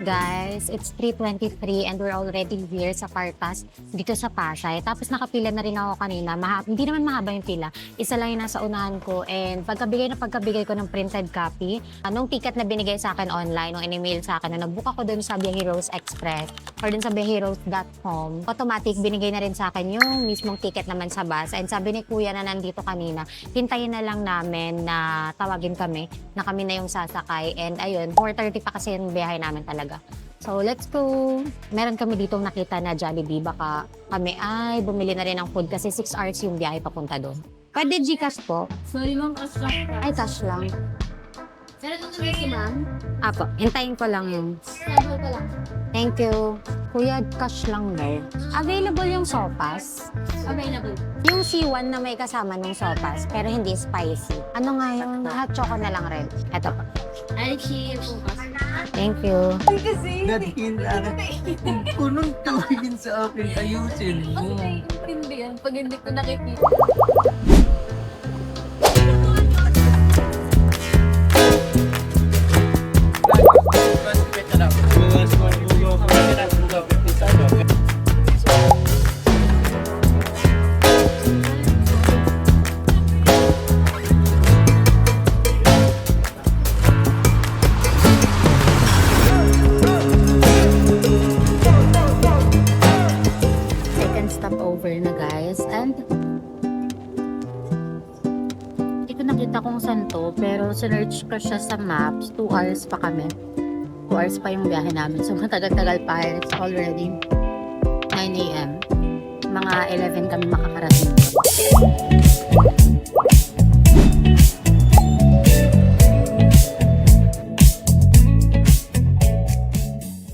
Guys, it's 3:23 and we're already here sa Cartas dito sa Pasay. Tapos nakapila na rin ako kanina. Hindi naman mahaba yung pila. Isa lang yung nasa unahan ko. And pagkabigay ko ng printed copy, anong ticket na binigay sa akin online, nung in-email sa akin, nung nag-book ako dun sa Biyaheroes Express or dun sa biyaheroes.com, automatic binigay na rin sa akin yung mismong ticket naman sa bus. And sabi ni Kuya na nandito kanina, hintayin na lang namin na tawagin kami na kami na yung sasakay. And ayun, 4:30 pa kasi yung biyahe namin talaga. So, let's go. Meron kami ditong nakita na Jollibee. Baka kami ay bumili na rin ng food kasi 6 hours yung biyahe papunta doon. Pwede Gcash po? Sorry ma'am, cash lang. Ay, cash lang. Pero ito na si ma'am. Apo, hintayin ko lang yun. Sample pa lang. Thank you. Kuya, cash lang daw. Available yung sopas. Available. Yung C1 na may kasama ng sopas, pero hindi spicy. Ano nga yung hot choco na lang rin? Ito pa. Ay, share po kasi. Thank you. Natingin lang. Kung kunong tawagin sa akin, ayusin mo. Okay, hindi yan. Pag hindi ko nakikita. Second stopover na guys. And hindi ko nakita kung saan to, pero sinerch ko siya sa maps. 2 hours pa kami. 2 hours pa yung biyahe namin. So matagal-tagal pa. It's already 9 AM. Mga 11 kami makakarating.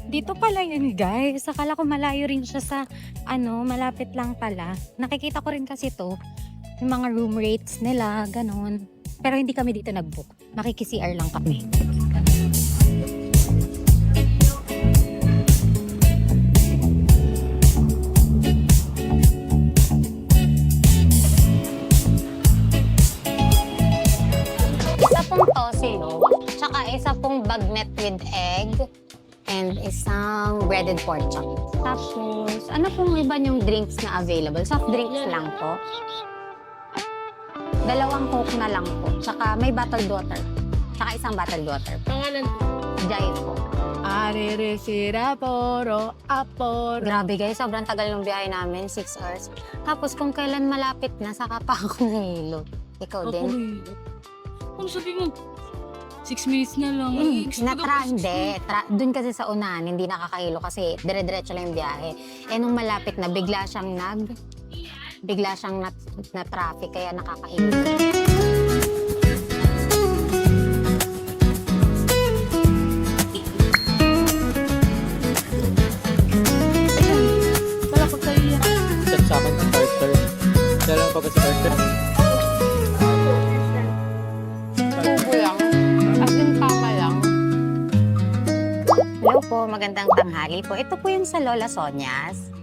Dito pala yun guys. Akala ko malayo rin siya sa malapit lang pala. Nakikita ko rin kasi to. Yung mga room rates nila, ganun. Pero hindi kami dito nag-book. Makiki-CR lang kami. Isa pong tosilo, tsaka isa pong bagnet with egg, and isang breaded pork chop. Tapos, ano pong iba yung drinks na available? Soft drinks lang po. 2 Coke na lang po. Tsaka may bottled water. Tsaka isang bottled water. Pangalan po. Jai po. Arere sira poro aporo. Grabe guys, sobrang tagal ng biyahe namin, 6 hours. Tapos kung kailan malapit na, saka pa ako nahilo. Ikaw din? Kung sabi mo, 6 minutes na lang. Doon kasi sa unahan, hindi nakakahilo kasi dire-diretso lang yung biyahe. Eh nung malapit na, bigla siyang na traffic, kaya nakakahilo. Malapag kayo yan. Chat sa akin si Carter. Dalawa pa ba si Carter? Tubo lang. As in, tama lang. Hello po, magandang tanghali po. Ito po yung sa Lola Sonia's.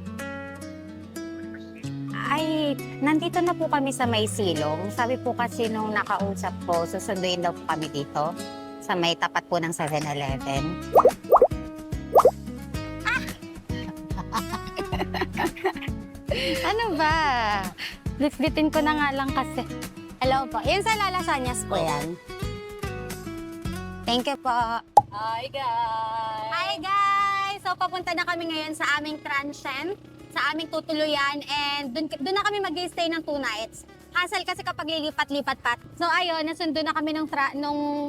Ay, nandito na po kami sa May Silong. Sabi po kasi nung nakausap po, susunduin daw po kami dito sa may tapat po ng 7-Eleven. Ano ba? Litlitin ko na nga lang kasi. Hello po. Yan sa Lola Sonia's po yan. Thank you po. Hi guys! Hi guys! So papunta na kami ngayon sa aming transient sa aming tutuluyan and dun na kami mag-stay ng 2 nights. Hassle kasi kapag lilipat-lipat pa. So ayun, nasundo na kami nung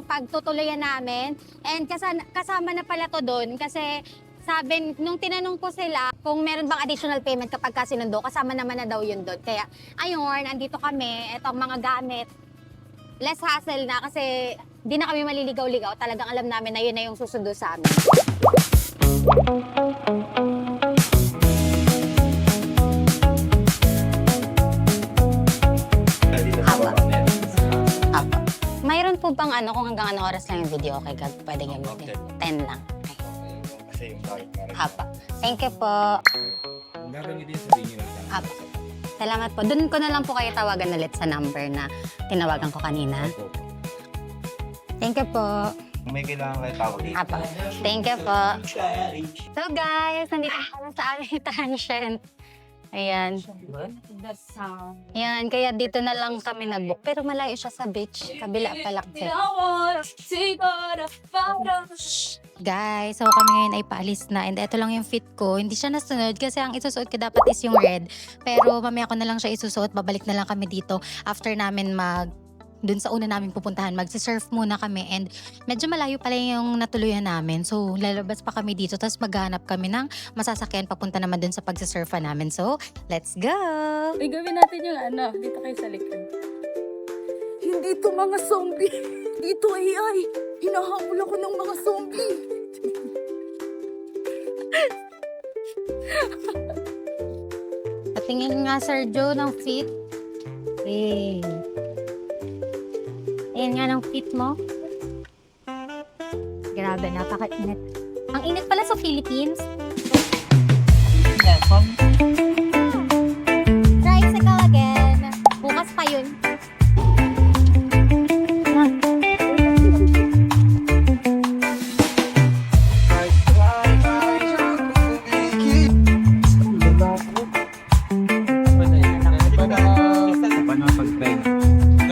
pagtutuluyan namin and kasama na pala to dun kasi sabi, nung tinanong ko sila kung meron bang additional payment kapag kasinundo, kasama naman na daw yun doon. Kaya ayun, andito kami, etong mga gamit. Less hassle na kasi di na kami maliligaw-ligaw. Talagang alam namin na yun na yung susundo sa amin. Apa. Mayroon po bang kung hanggang ano oras lang yung video, okay, pwede gamitin? 10 lang. Okay. Apa. Thank you po. Apa. Salamat po. Doon ko na lang po kayo tawagan ulit sa number na tinawagan ko kanina. Thank you po. Kung may kailangan kayo tawagin. Apa. Thank you po. So guys, nandito kami sa aming transient. Ayan. Ayan, kaya dito na lang kami nag-book. Pero malayo siya sa beach. Kabila palakit. Guys, so kami ngayon ay paalis na and ito lang yung fit ko. Hindi siya nasunod kasi ang isusuot ko dapat is yung red. Pero mamaya ko na lang siya isusuot. Babalik na lang kami dito after namin dun sa una namin pupuntahan. Magsisurf muna kami and medyo malayo pala yung natuluyan namin. So lalabas pa kami dito tapos maghanap kami ng masasakyan papunta naman dun sa pagsisurfa namin. So let's go! Ay, gawin natin yung dito kayo sa likod. Hindi to mga zombie. Dito AI. Hinahabol ako ng mga zombie. Patingin nga Sir Joe ng fit. Eh. Ayan nga ng fit mo. Grabe, napaka-init. Ang init pala sa Philippines. Tricycle again. Bukas pa yun.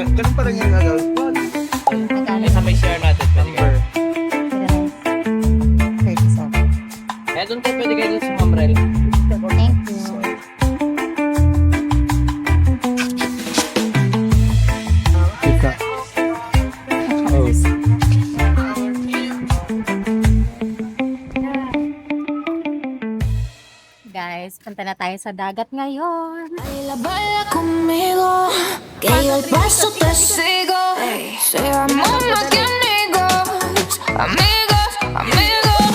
Ganun pa rin yung gagawin. Sa may share natin, pwede kayo. 37. Eh, doon tayo pwede kayo sa Mamrel. Thank you. Ika. Oh. Guys, punta na tayo sa dagat ngayon. Baila, baila conmigo, que yo el paso te sigo. Seamos más que amigos, amigos, amigos.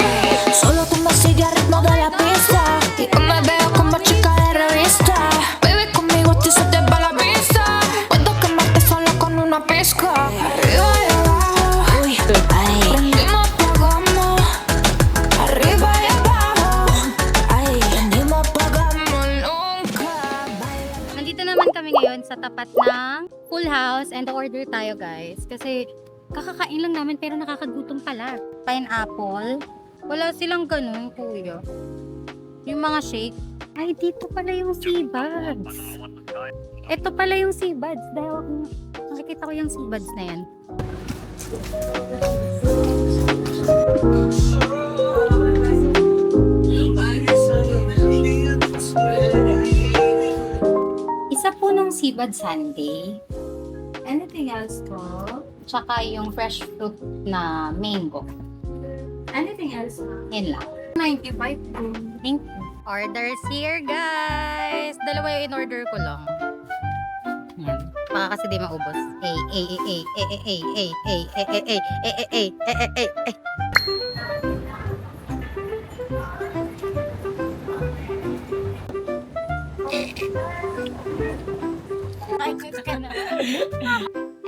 Solo tú me sigues al ritmo de la pista y yo me veo como chica de revista. Baby, conmigo a ti se te va la vista. Puedo quemarte solo con una pizca. Arriba y abajo, uy, ay. Prendimos, apagamos. Arriba y abajo, ay. Prendimos, apagamos nunca. Nandito naman kami ngayon sa tapat ng Full House and order tayo guys. Kasi kakakain lang namin pero nakakagutom pala. Pineapple. Wala silang ganun, kuya. Yung mga shake. Ay, dito pala yung seabuds. Ito pala yung seabuds. Dahil nakikita ko yung seabuds na yan. Isa po ng seabud sundae. Anything else po? Tsaka yung fresh fruit na mango. Anything else? Yan lang. 95 po. Thank you. Orders here, guys! Dalawa yung in-order ko lang. Yan. Baka kasi di maubos.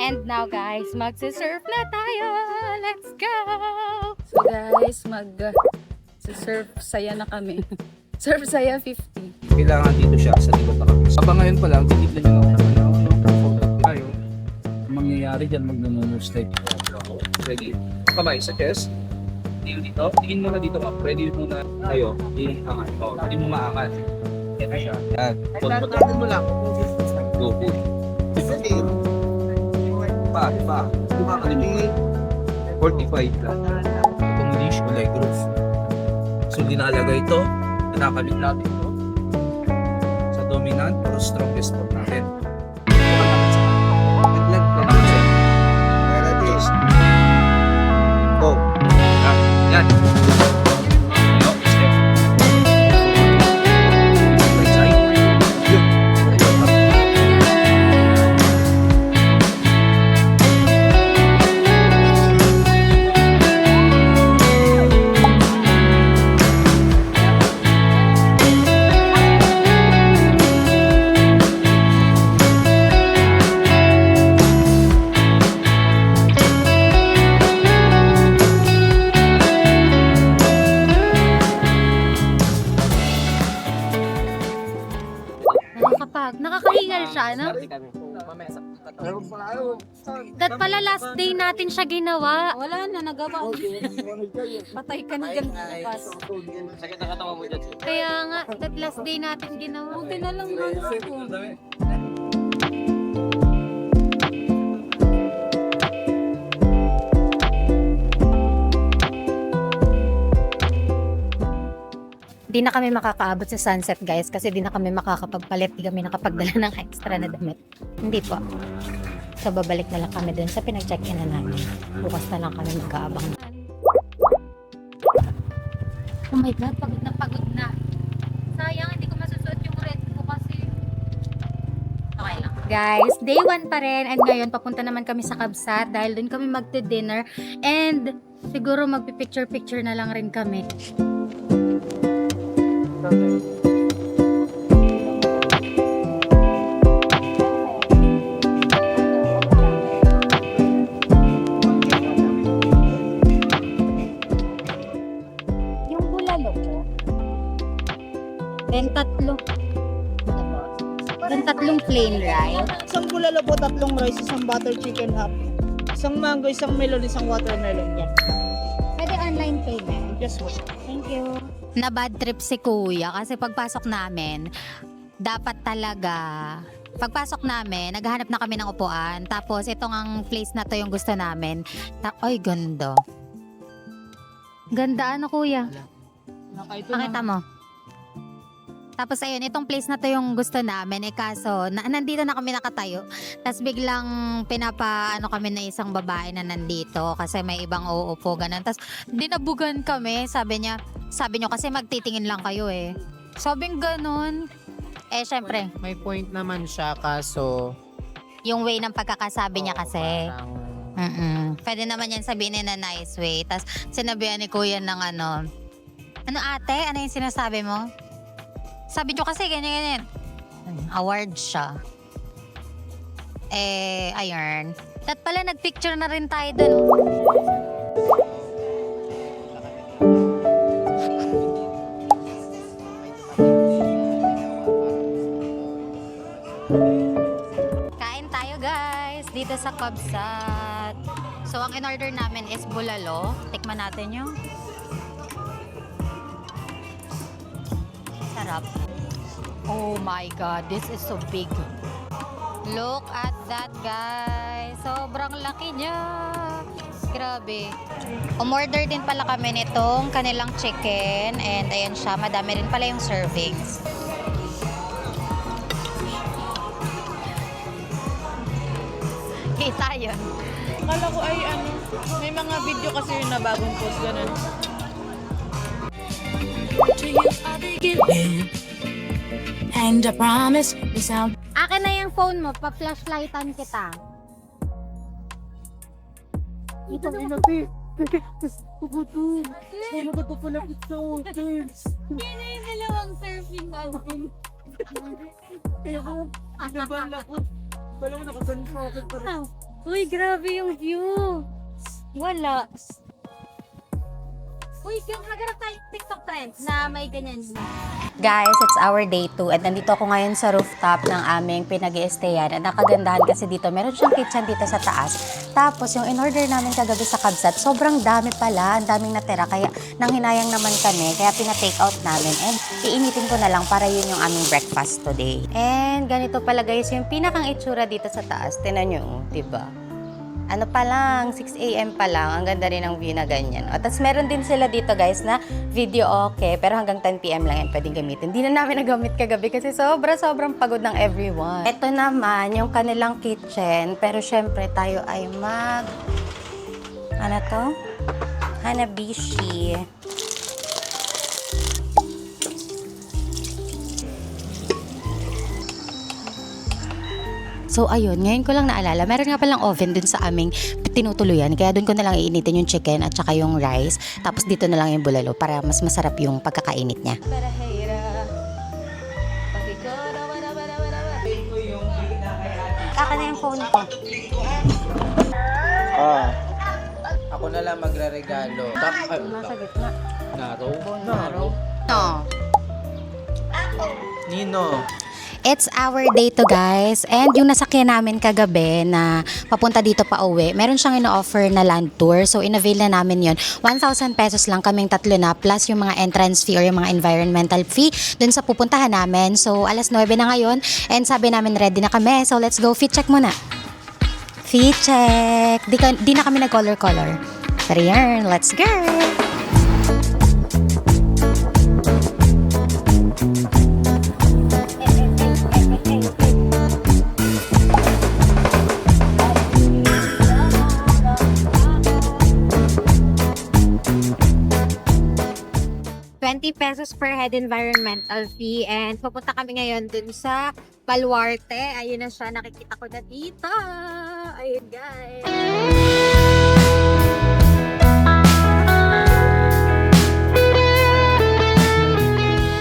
And now, guys, magsisurf na tayo! Let's go! So guys, surf saya na kami. Surf saya 50. Kailangan dito siya sa likod na kami. Habang ngayon pa lang, titignan nyo naman tayo. Mangyayari dyan, mag-nose type. Ready? Kamay sa chest. Dito. Tingin muna dito, ma'am. Ready muna tayo. Iangat. Hindi mo maangat. Yan siya. Yan. Pagpatatin mo lang. Go. Pa. Kumakalimingin. 45 lang. Itong leash, kulay groove. So, dinalaga ito. Nakakabit natin ito. dominant or strongest foot natin. Laglag ka naman siya. Go. Yan. Yo, step. Right side. Yun. Nakakahingal siya, no? That pala last day natin siya ginawa. Wala na, nagawa. Patay ka na dyan. Bukas. Sakit ang katawan mo dyan. Kaya nga, that last day natin ginawa. Buti na lang na ako. Di na kami makakaabot sa sunset, guys, kasi di na kami makakapagpalit, di kami nakapagdala ng extra na damit. Hindi po. So, babalik na lang kami dun sa pinag-check-in na namin. Bukas na lang kami mag-aabang. Oh my God, pagod na pagod na. Sayang, hindi ko masusuot yung red ko kasi. Okay lang. Guys, day 1 pa rin, and ngayon papunta naman kami sa Kabsat dahil dun kami magte-dinner, and siguro magpipicture-picture na lang rin kami. Yung bulalo ko. Then tatlong plain rice. Isang bulalo po, 3 rice, isang butter chicken half. Isang mango, isang melon, isang watermelon. Yan. Pwede online payment. Yes po. Thank you. Na bad trip si Kuya kasi pagpasok namin, dapat talaga pagpasok namin, naghahanap na kami ng upuan. Tapos itong ang place na to yung gusto namin. Ay, ganda. Ganda ano, Kuya? Pakita mo. Tapos ayun, itong place na to yung gusto namin. Kaso, nandito na kami nakatayo. Tapos biglang pinapaano kami na isang babae na nandito kasi may ibang uupo, ganun. Tapos dinabugan kami, sabi nyo kasi magtitingin lang kayo eh. Sabing ganun. Eh, syempre, May point naman siya kaso yung way ng pagkakasabi niya kasi. parang Pwede naman yan sabihin na nice way. Tapos sinabihan ni Kuya ng ano ate? Ano yung sinasabi mo? Sabi nyo kasi ganyan. Award siya. Eh, ayun. At pala nagpicture na rin tayo dun. Kain tayo, guys, dito sa Kabsat. So, ang in-order namin is bulalo. Tikman natin yung sarap. Oh my God, this is so big. Look at that, guys. Sobrang laki niya. Grabe. Umorder din pala kami nitong kanilang chicken. And ayan siya, madami rin pala yung servings. Kita yun. Akala ko ay may mga video kasi yun na bagong post, ganun. And I promise this out. Akin na yung phone mo, pa-flashlightan kita. Ito ay nabi. Puputo. Ano ba ito pala ito? Yan yung dalawang surfing natin. Kaya ko, nabala ko. Wala ko nakasanin sa akin pa rin. Uy, grabe yung view. Wala. Uy, maghanap tayo TikTok trends na may ganyan. Guys, it's our day 2 at nandito ako ngayon sa rooftop ng aming pinag-i-stayan at nakagandahan kasi dito. Meron siyang kitchen dito sa taas. Tapos yung in-order namin kagabi sa Kabsat, sobrang dami pala, ang daming natira. Kaya nanghinayang naman kami, kaya pina-take out namin. And iinitin ko na lang para yun yung aming breakfast today. And ganito pala guys, yung pinakang itsura dito sa taas. Tingnan nyo, diba? ano pa lang, 6 a.m. pa lang, ang ganda rin ng view na ganyan. At tapos meron din sila dito guys na video okay, pero hanggang 10 p.m. lang yan pwedeng gamitin. Hindi na namin nagamit kagabi kasi sobrang pagod ng everyone. Ito naman, yung kanilang kitchen, pero syempre tayo ay ano to? Hanabishi. So ayun, ngayon ko lang naalala, meron nga palang oven dun sa aming tinutuluyan. Kaya dun ko na lang iinitin yung chicken at saka yung rice. Tapos dito na lang yung bulalo para mas masarap yung pagkakainit niya. Kaka na yung phone ko. Ako na lang magre-regalo. Nasa gitna. Naro? No. Nino. It's our day to guys. And yung nasakyan namin kagabi na papunta dito pa uwi, meron siyang ino-offer na land tour. So in-avail na namin yon. 1,000 pesos lang kaming tatlo na plus yung mga entrance fee or yung mga environmental fee dun sa pupuntahan namin. So alas 9 na ngayon and sabi namin ready na kami. So let's go fit check muna. Fit check. Di na kami nag-color. Pero yan, let's go! ₱20 per head environmental fee and pupunta kami ngayon dun sa Baluarte. Ayun na siya, nakikita ko na dito. Ayun guys.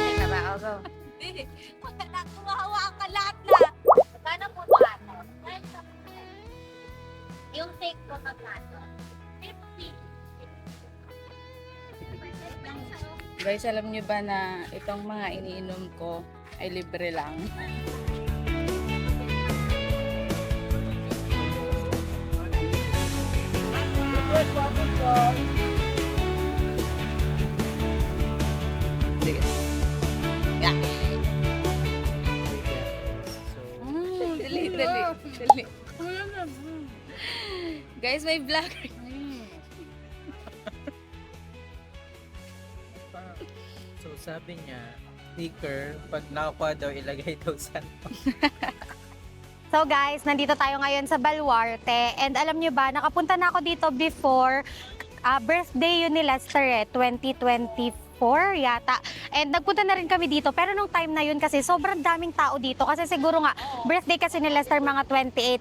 Teka ba, I'll go. Kumahawa ka lahat na. Magkano po ito? Yung take ko na plato. 50. Guys, alam niyo ba na itong mga iniinom ko ay libre lang? Sige. Dali. Guys, may vlogger. So sabi niya, sticker, pag nakakuha daw, ilagay daw sa So guys, nandito tayo ngayon sa Baluarte and alam nyo ba, nakapunta na ako dito before birthday yun ni Lester 2024 yata. And nagpunta na rin kami dito pero nung time na yun kasi sobrang daming tao dito kasi siguro nga birthday kasi ni Lester mga 28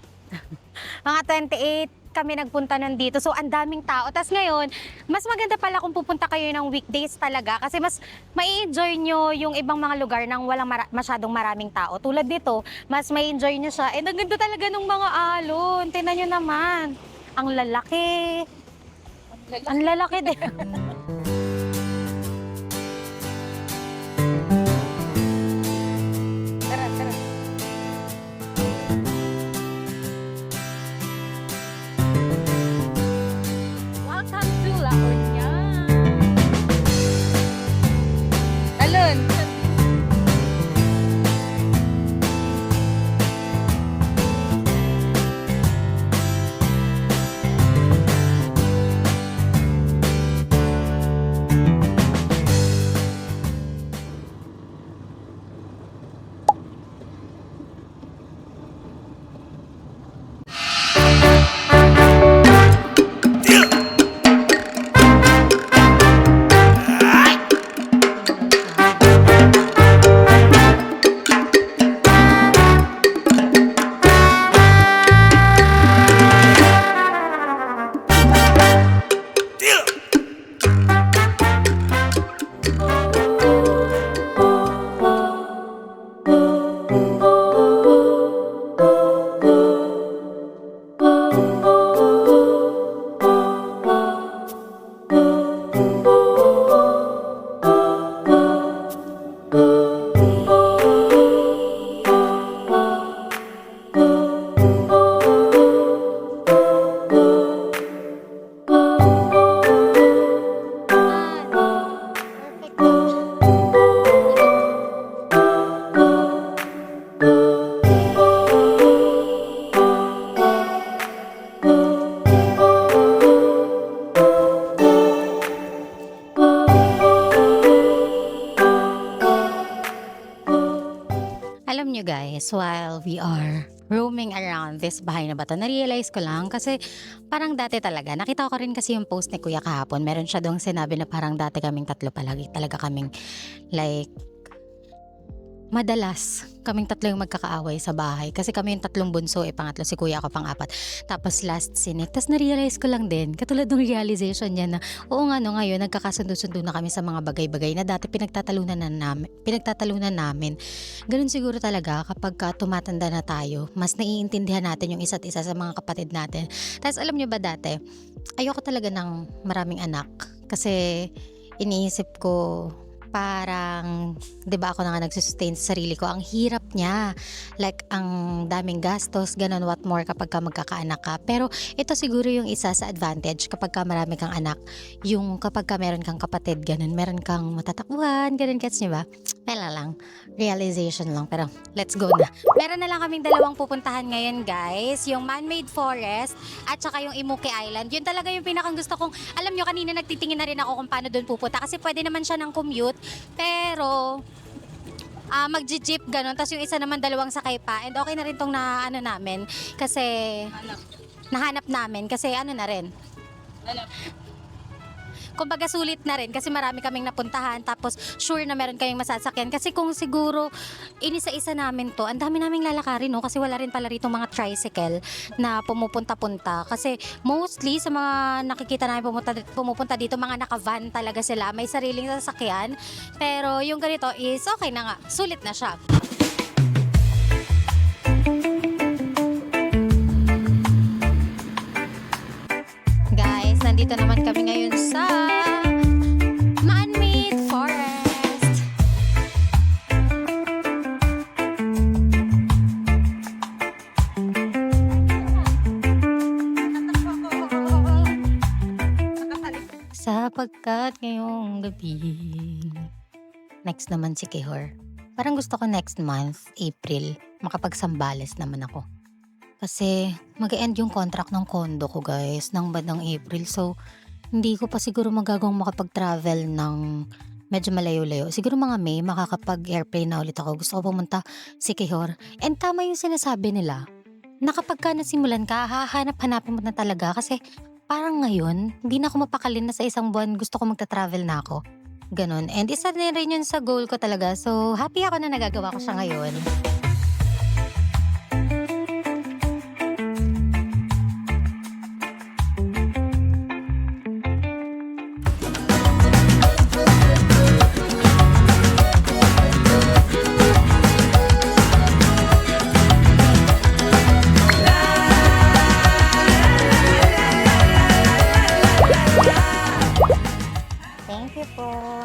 mga 28 kami nagpunta nandito. So, ang daming tao. Tapos ngayon, mas maganda pala kung pupunta kayo ng weekdays talaga kasi mas mai-enjoy nyo yung ibang mga lugar nang walang masyadong maraming tao. Tulad dito, mas mai-enjoy nyo siya. And ang ganda talaga ng mga alon. Tingnan nyo naman. Ang lalaki. Ang lalaki din. Welcome to La Union. Alon. Perfect. nyo guys, while we are roaming around this bahay na bato, na-realize ko lang kasi parang dati talaga, nakita ko rin kasi yung post ni Kuya kahapon, meron siya doong sinabi na parang dati kaming tatlo palagi talaga kaming like madalas kaming tatlo yung magkakaaway sa bahay kasi kami yung tatlong bunso, pangatlo si Kuya, ako pang-apat, tapos last scene. Tapos na-realize ko lang din, katulad ng realization niya na oo nga no, ngayon nagkakasundo-sundo na kami sa mga bagay-bagay na dati pinagtatalunan namin. Ganun siguro talaga kapag tumatanda na tayo, mas naiintindihan natin yung isa't isa sa mga kapatid natin. Tapos alam niyo ba dati, ayoko talaga ng maraming anak kasi iniisip ko parang, 'di ba ako na nga nagsustain sa sarili ko, ang hirap niya, like ang daming gastos, ganun, what more kapag ka magkakaanak ka. Pero ito siguro yung isa sa advantage kapag ka marami kang anak, yung kapag ka meron kang kapatid, ganun, meron kang matatakbuhan, ganun, gets niyo ba? Pela lang, realization lang, pero let's go na. Meron na lang kaming dalawang pupuntahan ngayon guys, yung man-made forest at saka yung Imuki Island. Yun talaga yung pinakang gusto kong, alam nyo, kanina nagtitingin na rin ako kung paano doon pupunta kasi pwede naman siya ng commute, pero mag-jeep ganun, tapos yung isa naman dalawang sakay pa, and okay na rin tong na ano namin kasi nahanap namin kasi ano na rin, kumbaga sulit na rin kasi marami kaming napuntahan, tapos sure na meron kaming masasakyan kasi kung siguro inisa-isa namin to, ang dami naming lalakarin, no? Kasi wala rin pala rito mga tricycle na pumupunta-punta kasi mostly sa mga nakikita namin pumupunta dito, mga naka-van talaga sila, may sariling sasakyan, pero yung ganito is okay na nga, sulit na siya. Guys, nandito naman kami ngayon sa man-made forest. Sapagkat ngayong gabi. Next naman si Kihor. Parang gusto ko next month, April, makapagsambales naman ako. Kasi mag-end yung contract ng condo ko guys, ng bandang April. So, hindi ko pa siguro magagawang makapag-travel ng medyo malayo-layo. Siguro mga May, makakapag-airplane na ulit ako. Gusto ko pumunta si Kihor. And tama yung sinasabi nila, na kapag ka nasimulan ka, hahanap-hanapin mo na talaga. Kasi parang ngayon, hindi na ako mapakalin na sa isang buwan gusto ko magta-travel na ako. Ganon. And isa na rin yun sa goal ko talaga. So, happy ako na nagagawa ko siya ngayon.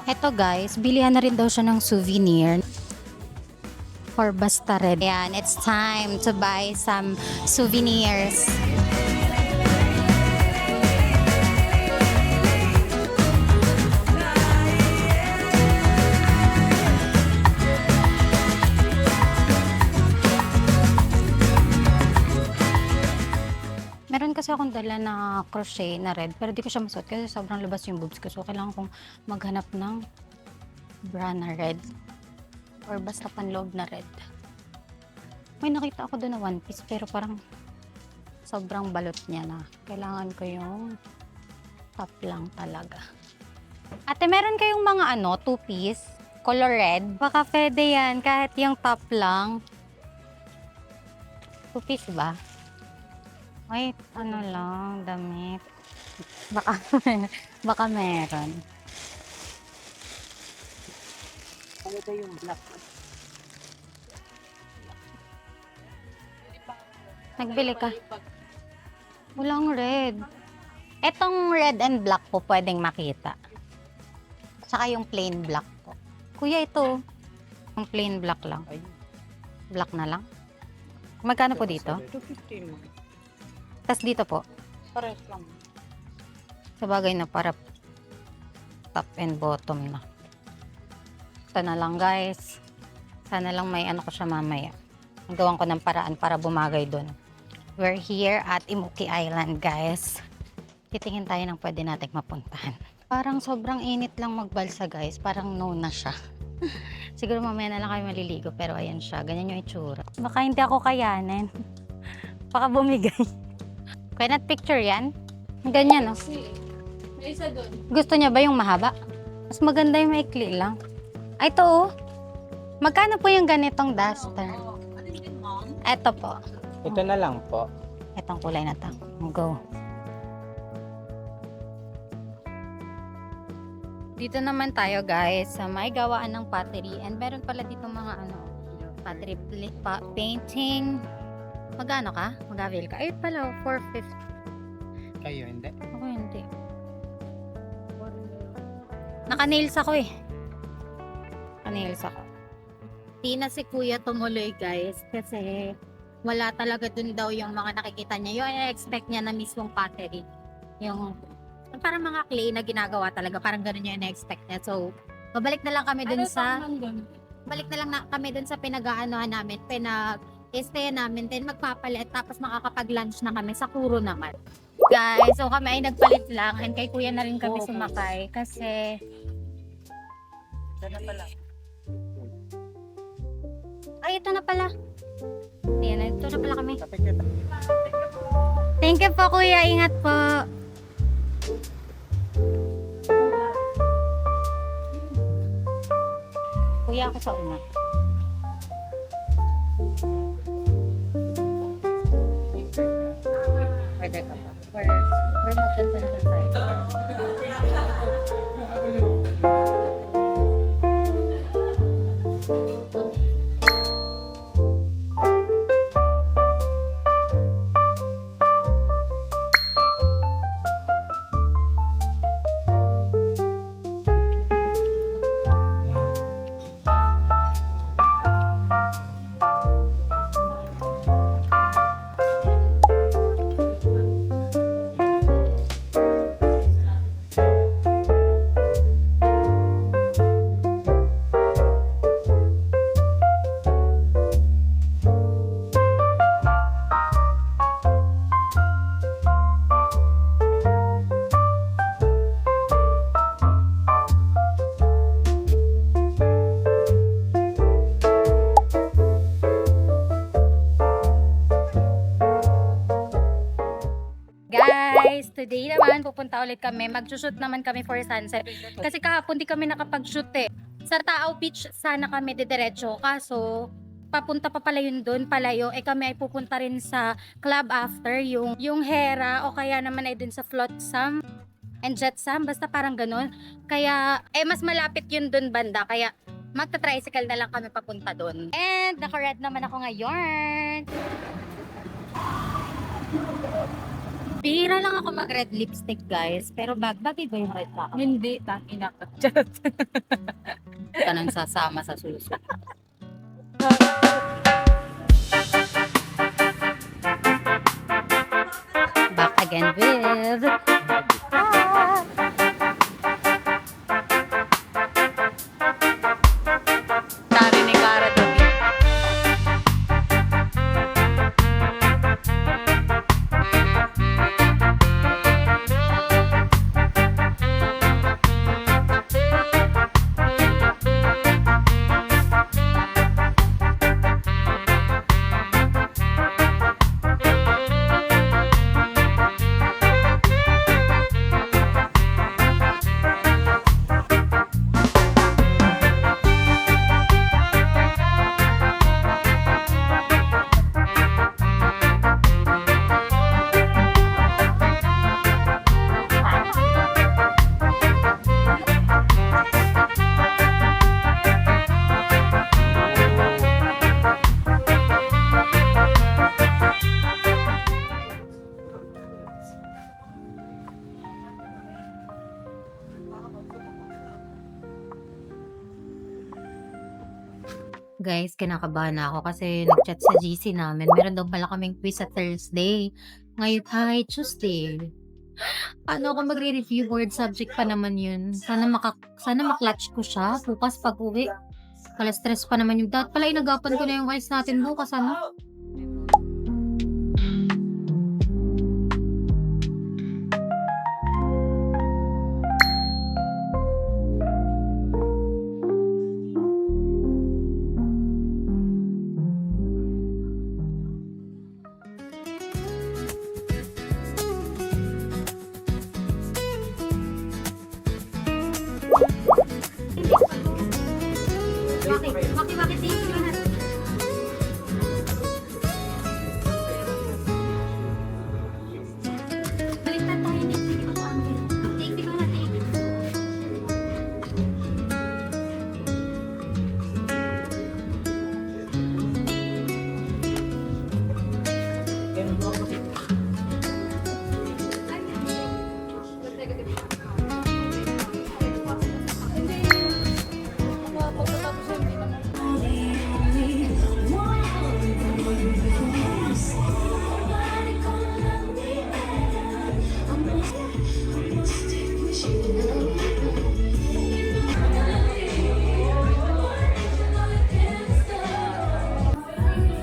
Eto guys, bilihan na rin daw siya ng souvenir for Basta Red. Ayan, it's time to buy some souvenirs. Meron kasi akong dala na crochet na red, pero di ko siya masuot kasi sobrang labas yung boobs ko. So, kailangan kong maghanap ng bra na red or basta panloob na red. May nakita ako doon na one piece, pero parang sobrang balot niya na. Kailangan ko yung top lang talaga. Ate, meron kayong mga two-piece, color red? Baka pwede yan, kahit yung top lang. Two-piece ba? Wait, lang, damit. Baka meron. Ano ba yung black? Nagbili ka? Walang red. Etong red and black po pwedeng makita. Saka yung plain black po. Kuya, ito. Yung plain black lang. Black na lang. Magkano po dito? 250 mo. Tas dito po. Pares lang. Sa bagay na para top and bottom na. Ito na lang guys. Sana lang may ko siya mamaya. Nagawan ko ng paraan para bumagay doon. We're here at Imuki Island guys. Titingin tayo ng pwede nating mapuntahan. Parang sobrang init lang magbalsa guys. Parang no na siya. Siguro mamaya na lang kami maliligo, pero ayan siya. Ganyan yung itsura. Baka hindi ako kayanin. Baka bumigay. Kaya not picture yan? Ganyan, no? May isa doon. Gusto niya ba yung mahaba? Mas maganda yung maikli lang. Ay, ito oh. Magkano po yung ganitong duster? Ito po. Ito na lang po. Itong kulay na to. Go. Dito naman tayo guys sa may gawaan ng pottery. And meron pala dito mga pottery painting. Magkano ka? Mag-avail ka? Ayun pala, 450. Kayo, hindi? Ako hindi. Naka-nails ako eh. Naka-nails ako. Di na si kuya tumuloy guys kasi wala talaga dun daw yung mga nakikita niya. Yung i-expect niya na mismong pottery. Yung parang mga clay na ginagawa talaga. Parang ganun yung i-expect niya. So, babalik na lang kami dun balik na lang kami dun sa pinag-aanohan namin. Stay namin. Then magpapalit. Tapos makakapag-lunch na kami sa Kuro naman. Guys, so kami ay nagpalit lang. And kay kuya na rin kami sumakay. Kasi ay, ito na pala. Ayan, ito na pala kami. Thank you po, kuya. Ingat po. Kuya, ako sa una. Pwede ka pa. We're maganda na tayo. Guys, today naman pupunta ulit kami. Mag-shoot naman kami for sunset. Kasi kahapon di kami nakapag-shoot eh. Sa Tao Beach sana kami didiretso. Kaso, papunta pa pala yun doon, palayo. Kami ay pupunta rin sa club after. Yung Hera o kaya naman ay dun sa Flotsam and Jetsam. Basta parang ganun. Kaya, mas malapit yun doon banda. Kaya, magta-tricycle na lang kami papunta doon. And, naka-red naman ako ngayon. Bihira lang ako mag-red lipstick, guys. Pero bagay ba yung red na ako? Hindi, tangina ka. Ito nang sasama sa susunod. Back again with... Tari ni Cara David. Guys, kinakabahan na ako kasi nag-chat sa GC namin. Meron daw pala kaming quiz sa Thursday. Ngayon ay Tuesday. Ano ako magre-review board subject pa naman yun. Sana maklatch ko siya bukas pag uwi. Kala stress pa naman yung dot. Pala inagapan ko na yung guys natin bukas ano. Waki, take you na. Baliktad tayo, take you na. Take you na, take you.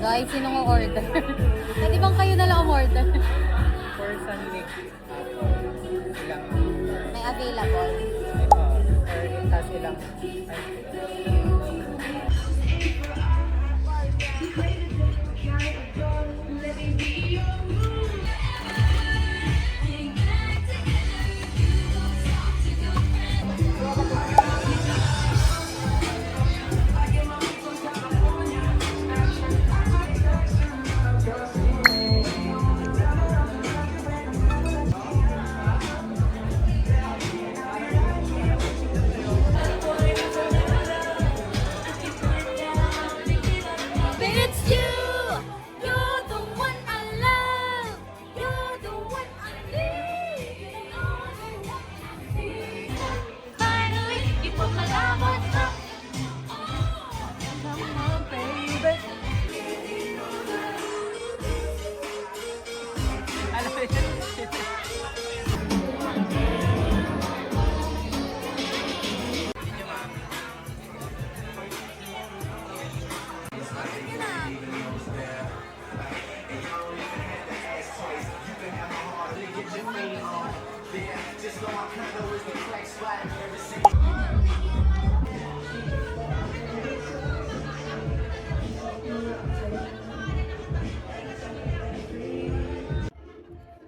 Guys, sinong order? Pwede bang kayo na lang umorder? For Sunday. Ilang. May available. Or tas ilang. It's you! You're the one I love! You're the one I need! Finally, you put my love on top! Come on, baby! Alam mo yun?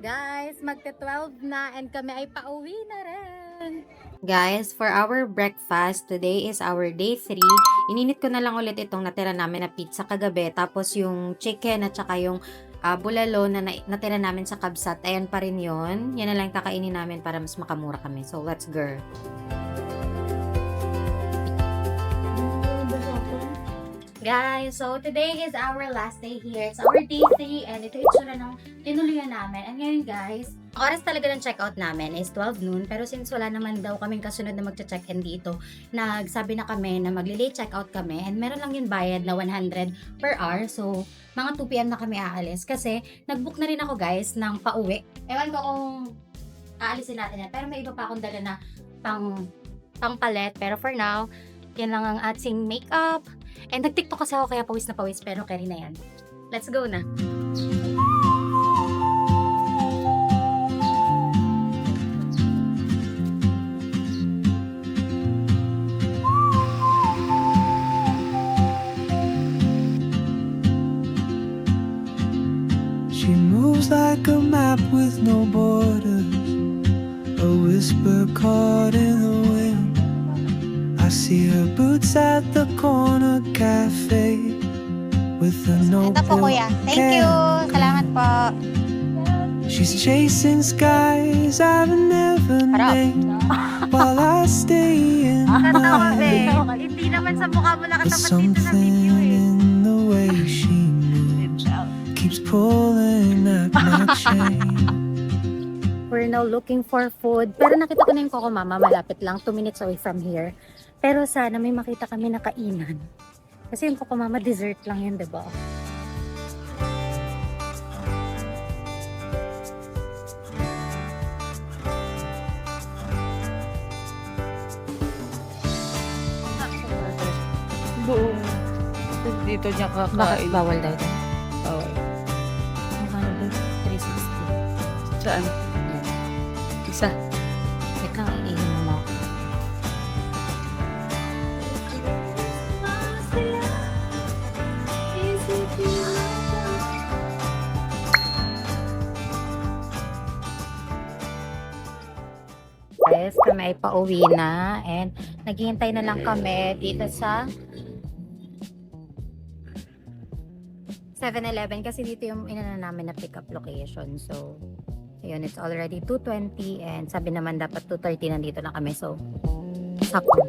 Guys, magte-12 na and kami ay pauwi na rin. Guys, for our breakfast, today is our day 3. Ininit ko na lang ulit itong natira namin na pizza kagabi. Tapos yung chicken at saka yung bulalo na natira namin sa kabsat. Ayan pa rin yun. Yan na lang kakainin namin para mas makamura kami. So, let's go. Guys, so today is our last day here. It's our day 3 and ito yung itsura ng tinuluyan namin. And ngayon guys, oras talaga ng checkout namin is 12 noon. Pero since wala naman daw kaming kasunod na magcha-check-in dito, nagsabi na kami na magli-late checkout kami. And meron lang yung bayad na 100 per hour. So, mga 2 PM na kami aalis. Kasi, nag-book na rin ako guys ng pauwi. Ewan ko kung aalisin natin yan. Pero may iba pa akong dala na pang palet. Pero for now, yan lang ang ating makeup. And nag-tiktok kasi ako kaya pawis na pawis pero carry na yan. Let's go na. She moves like a map with no borders, a whisper caught in the wind. I see her boots at the corner cafe with a Ito po notebook. kuya. Thank you. Salamat po. She's chasing skies I've never named while I stay in Katawa mine. Hindi naman sa mukha mo But nakatapat dito sa something video eh. in the way she moves keeps pulling at my chain. We're now looking for food. Pero nakita ko na yung Coco Mama, malapit lang, 2 minutes away from here. Pero sana may makita kami na kainan. Kasi yung Coco Mama, dessert lang yun, diba? Buong. Dito niya Bakit kakain. bawal daw din? Oo. Ano daw? 360. Saan? Isa. Wait lang, iihin mo. Guys, kami ay pauwi na and naghihintay na lang kami dito sa 7-Eleven kasi dito yung inana namin na pick up location. So, ayun, it's already 2:20 and sabi naman dapat 2:30 nandito na kami. So, sakto.